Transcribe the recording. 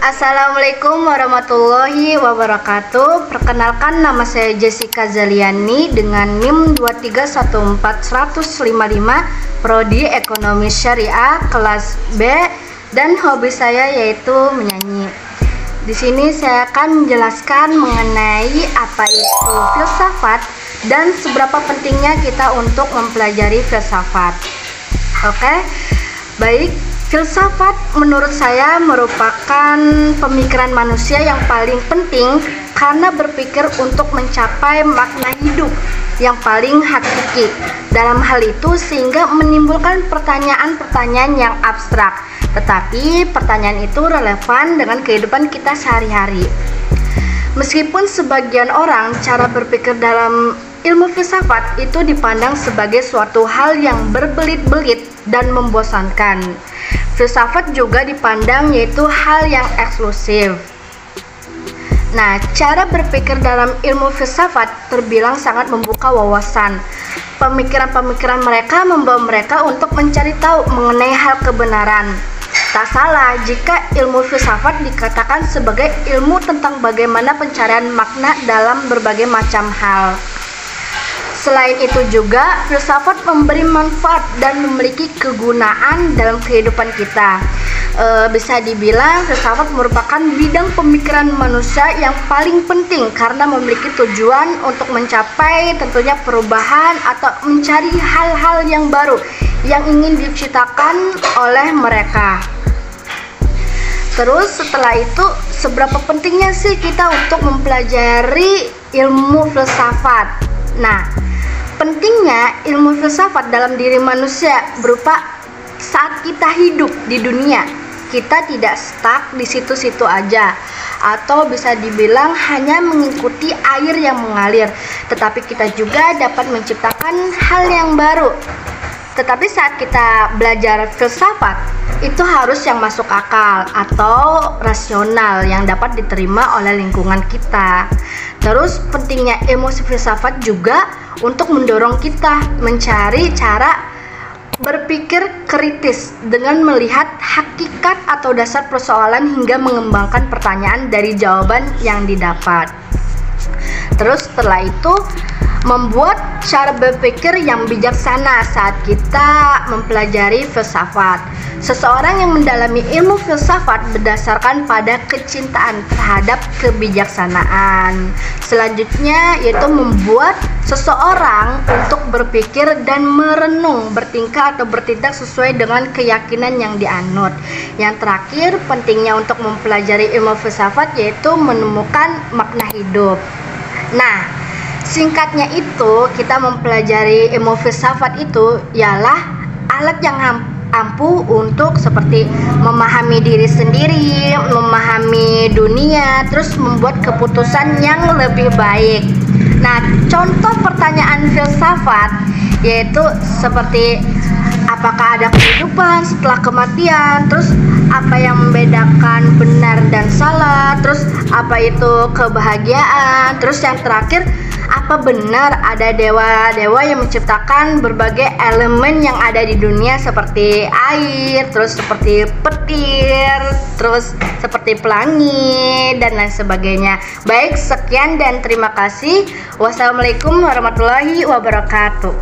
Assalamualaikum warahmatullahi wabarakatuh. Perkenalkan, nama saya Jessica Zaliani dengan NIM 2314155, Prodi Ekonomi Syariah kelas B, dan hobi saya yaitu menyanyi. Di sini saya akan menjelaskan mengenai apa itu filsafat dan seberapa pentingnya kita untuk mempelajari filsafat. Oke, baik. Filsafat menurut saya merupakan pemikiran manusia yang paling penting karena berpikir untuk mencapai makna hidup yang paling hakiki. Dalam hal itu sehingga menimbulkan pertanyaan-pertanyaan yang abstrak, tetapi pertanyaan itu relevan dengan kehidupan kita sehari-hari. Meskipun sebagian orang cara berpikir dalam ilmu filsafat itu dipandang sebagai suatu hal yang berbelit-belit dan membosankan, filsafat juga dipandang yaitu hal yang eksklusif. Nah, cara berpikir dalam ilmu filsafat terbilang sangat membuka wawasan. Pemikiran-pemikiran mereka membawa mereka untuk mencari tahu mengenai hal kebenaran. Tak salah jika ilmu filsafat dikatakan sebagai ilmu tentang bagaimana pencarian makna dalam berbagai macam hal. Selain itu juga, filsafat memberi manfaat dan memiliki kegunaan dalam kehidupan kita. Bisa dibilang filsafat merupakan bidang pemikiran manusia yang paling penting karena memiliki tujuan untuk mencapai tentunya perubahan atau mencari hal-hal yang baru yang ingin diciptakan oleh mereka. Terus setelah itu, seberapa pentingnya sih kita untuk mempelajari ilmu filsafat? Nah, pentingnya ilmu filsafat dalam diri manusia berupa saat kita hidup di dunia, kita tidak stuck di situ-situ aja, atau bisa dibilang hanya mengikuti air yang mengalir, tetapi kita juga dapat menciptakan hal yang baru. Tetapi saat kita belajar filsafat, itu harus yang masuk akal atau rasional yang dapat diterima oleh lingkungan kita. Terus pentingnya ilmu filsafat juga untuk mendorong kita mencari cara berpikir kritis dengan melihat hakikat atau dasar persoalan hingga mengembangkan pertanyaan dari jawaban yang didapat. Terus setelah itu membuat cara berpikir yang bijaksana saat kita mempelajari filsafat. Seseorang yang mendalami ilmu filsafat berdasarkan pada kecintaan terhadap kebijaksanaan. Selanjutnya yaitu membuat seseorang untuk berpikir dan merenung, bertingkah atau bertindak sesuai dengan keyakinan yang dianut. Yang terakhir, pentingnya untuk mempelajari ilmu filsafat yaitu menemukan makna hidup. Nah, singkatnya itu, kita mempelajari ilmu filsafat itu ialah alat yang ampuh untuk seperti memahami diri sendiri, memahami dunia, terus membuat keputusan yang lebih baik. Nah, contoh pertanyaan filsafat yaitu seperti apakah ada kehidupan setelah kematian, terus apa yang membedakan benar dan salah, terus apa itu kebahagiaan, terus yang terakhir, apa benar ada dewa-dewa yang menciptakan berbagai elemen yang ada di dunia seperti air, terus seperti petir, terus seperti pelangi, dan lain sebagainya. Baik, sekian dan terima kasih. Wassalamualaikum warahmatullahi wabarakatuh.